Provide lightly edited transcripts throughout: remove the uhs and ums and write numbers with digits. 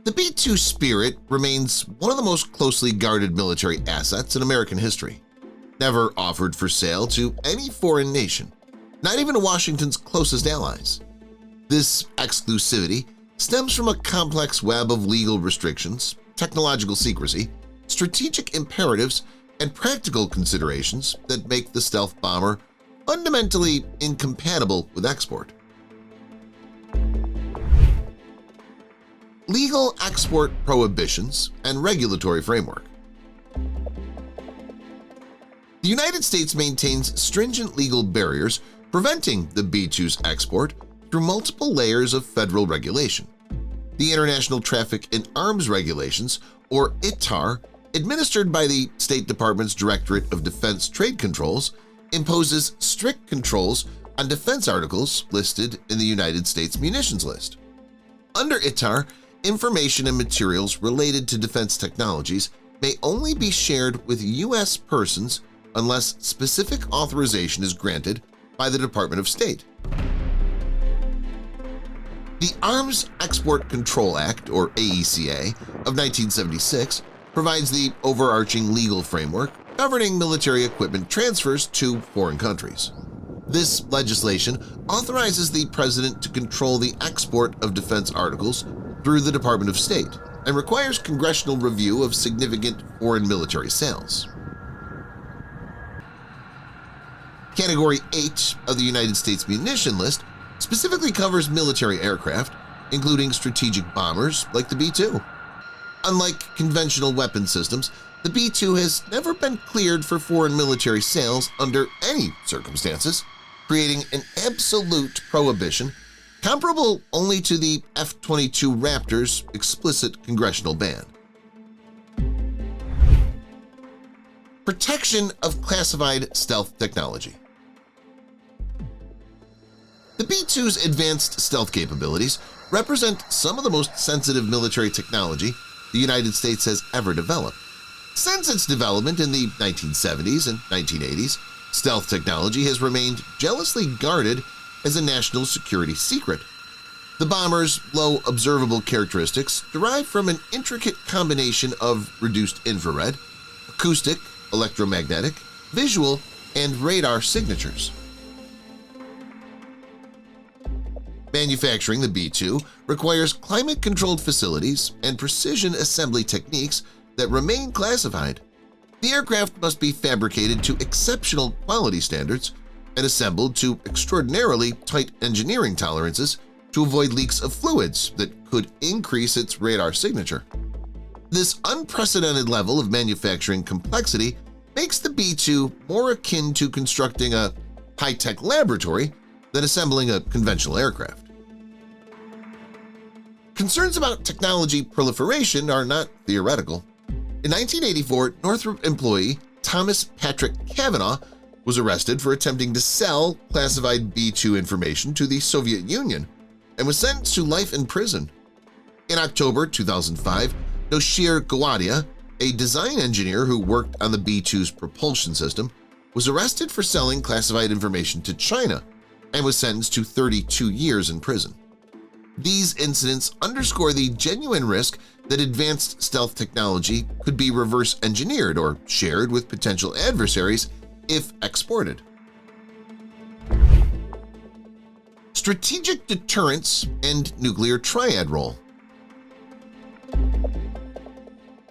The B-2 Spirit remains one of the most closely guarded military assets in American history, never offered for sale to any foreign nation, not even to Washington's closest allies. This exclusivity stems from a complex web of legal restrictions, technological secrecy, strategic imperatives, and practical considerations that make the stealth bomber fundamentally incompatible with export. Legal export prohibitions and regulatory framework. The United States maintains stringent legal barriers preventing the B-2's export through multiple layers of federal regulation. The International Traffic in Arms Regulations, or ITAR, administered by the State Department's Directorate of Defense Trade Controls, imposes strict controls on defense articles listed in the United States munitions list. Under ITAR, information and materials related to defense technologies may only be shared with U.S. persons unless specific authorization is granted by the Department of State. The Arms Export Control Act, or AECA, of 1976 provides the overarching legal framework governing military equipment transfers to foreign countries. This legislation authorizes the President to control the export of defense articles through the Department of State and requires congressional review of significant foreign military sales. Category 8 of the United States munition list specifically covers military aircraft, including strategic bombers like the B-2. Unlike conventional weapon systems, the B-2 has never been cleared for foreign military sales under any circumstances, creating an absolute prohibition comparable only to the F-22 Raptor's explicit congressional ban. Protection of classified stealth technology. The B-2's advanced stealth capabilities represent some of the most sensitive military technology the United States has ever developed. Since its development in the 1970s and 1980s, stealth technology has remained jealously guarded as a national security secret. The bomber's low observable characteristics derive from an intricate combination of reduced infrared, acoustic, electromagnetic, visual, and radar signatures. Manufacturing the B-2 requires climate-controlled facilities and precision assembly techniques that remain classified. The aircraft must be fabricated to exceptional quality standards and assembled to extraordinarily tight engineering tolerances to avoid leaks of fluids that could increase its radar signature. This unprecedented level of manufacturing complexity makes the B-2 more akin to constructing a high-tech laboratory than assembling a conventional aircraft. Concerns about technology proliferation are not theoretical. In 1984, Northrop employee Thomas Patrick Cavanaugh was arrested for attempting to sell classified B-2 information to the Soviet Union and was sentenced to life in prison. In October 2005, Noshir Gawadia, a design engineer who worked on the B-2's propulsion system, was arrested for selling classified information to China and was sentenced to 32 years in prison. These incidents underscore the genuine risk that advanced stealth technology could be reverse engineered or shared with potential adversaries if exported. Strategic deterrence and nuclear triad role.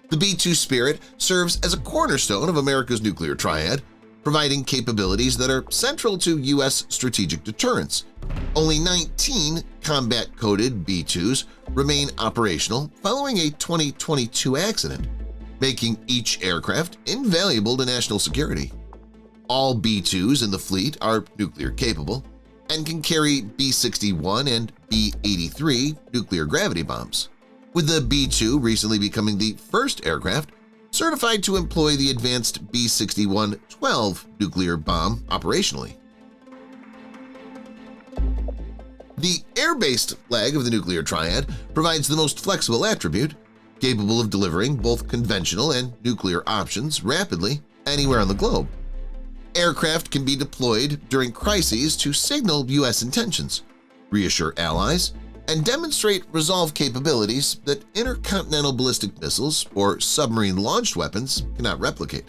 The B-2 Spirit serves as a cornerstone of America's nuclear triad, providing capabilities that are central to U.S. strategic deterrence. Only 19 combat-coded B-2s remain operational following a 2022 accident, making each aircraft invaluable to national security. All B-2s in the fleet are nuclear-capable and can carry B-61 and B-83 nuclear gravity bombs, with the B-2 recently becoming the first aircraft certified to employ the advanced B-61-12 nuclear bomb operationally. The air-based leg of the nuclear triad provides the most flexible attribute, capable of delivering both conventional and nuclear options rapidly anywhere on the globe. Aircraft can be deployed during crises to signal U.S. intentions, reassure allies, and demonstrate resolve capabilities that intercontinental ballistic missiles or submarine-launched weapons cannot replicate.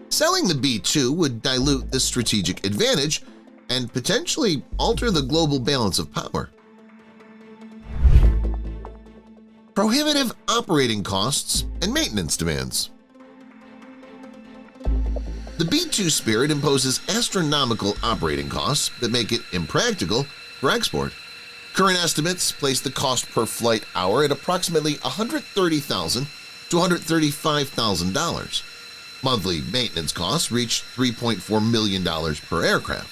Selling the B-2 would dilute this strategic advantage and potentially alter the global balance of power. Prohibitive operating costs and maintenance demands. The B-2 Spirit imposes astronomical operating costs that make it impractical for export. Current estimates place the cost per flight hour at approximately $130,000 to $135,000. Monthly maintenance costs reach $3.4 million per aircraft.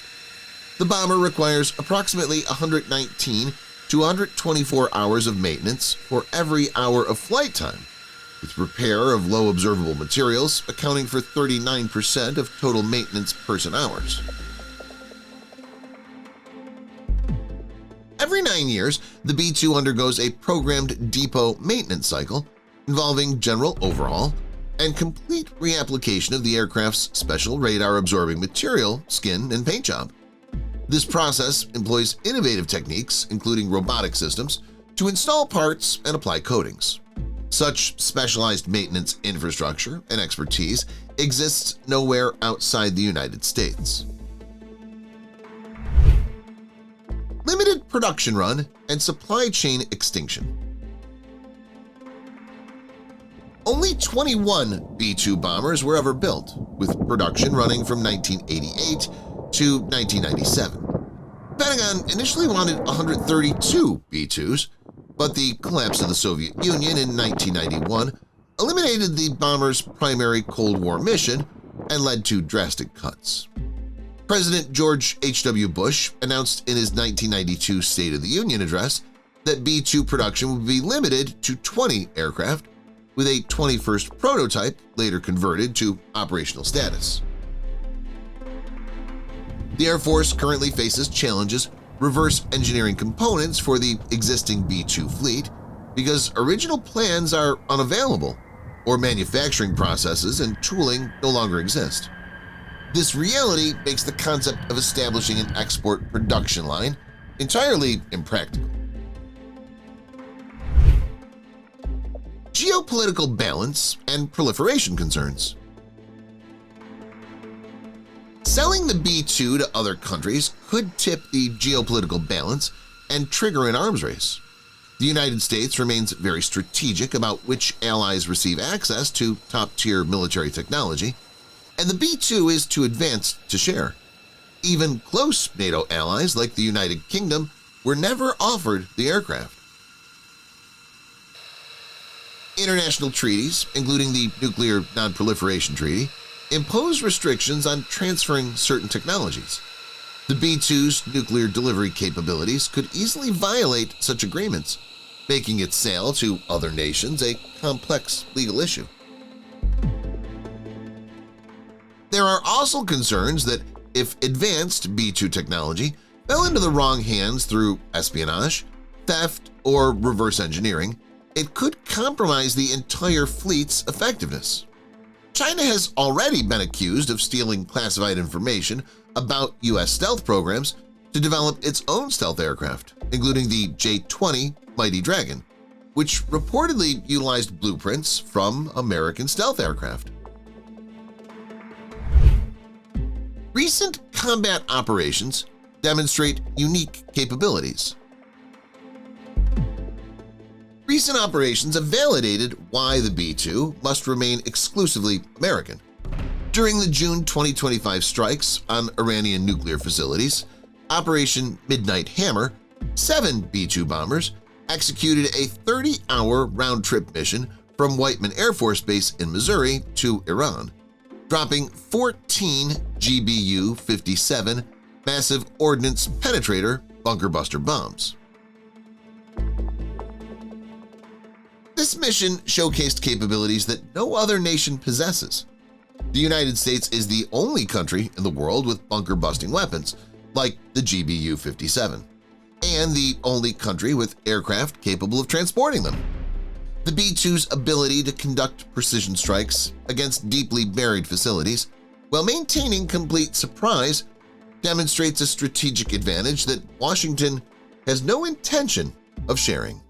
The bomber requires approximately 119 to 124 hours of maintenance for every hour of flight time, with repair of low observable materials accounting for 39% of total maintenance person-hours. Every 9 years, the B-2 undergoes a programmed depot maintenance cycle involving general overhaul and complete reapplication of the aircraft's special radar-absorbing material, skin, and paint job. This process employs innovative techniques, including robotic systems, to install parts and apply coatings. Such specialized maintenance infrastructure and expertise exists nowhere outside the United States. Limited production run and supply chain extinction. Only 21 B-2 bombers were ever built, with production running from 1988 to 1997. Pentagon initially wanted 132 B-2s, but the collapse of the Soviet Union in 1991 eliminated the bomber's primary Cold War mission and led to drastic cuts. President George H.W. Bush announced in his 1992 State of the Union address that B-2 production would be limited to 20 aircraft, with a 21st prototype later converted to operational status. The Air Force currently faces challenges reverse engineering components for the existing B-2 fleet because original plans are unavailable or manufacturing processes and tooling no longer exist. This reality makes the concept of establishing an export production line entirely impractical. Geopolitical balance and proliferation concerns. Selling the B-2 to other countries could tip the geopolitical balance and trigger an arms race. The United States remains very strategic about which allies receive access to top-tier military technology, and the B-2 is too advanced to share. Even close NATO allies like the United Kingdom were never offered the aircraft. International treaties, including the Nuclear Non-Proliferation Treaty, impose restrictions on transferring certain technologies. The B-2's nuclear delivery capabilities could easily violate such agreements, making its sale to other nations a complex legal issue. There are also concerns that if advanced B-2 technology fell into the wrong hands through espionage, theft, or reverse engineering, it could compromise the entire fleet's effectiveness. China has already been accused of stealing classified information about U.S. stealth programs to develop its own stealth aircraft, including the J-20 Mighty Dragon, which reportedly utilized blueprints from American stealth aircraft. Recent combat operations demonstrate unique capabilities. Recent operations have validated why the B-2 must remain exclusively American. During the June 2025 strikes on Iranian nuclear facilities, Operation Midnight Hammer, 7 B-2 bombers executed a 30-hour round-trip mission from Whiteman Air Force Base in Missouri to Iran, dropping 14 GBU-57 massive ordnance penetrator bunker buster bombs. This mission showcased capabilities that no other nation possesses. The United States is the only country in the world with bunker-busting weapons, like the GBU-57, and the only country with aircraft capable of transporting them. The B-2's ability to conduct precision strikes against deeply buried facilities while maintaining complete surprise demonstrates a strategic advantage that Washington has no intention of sharing.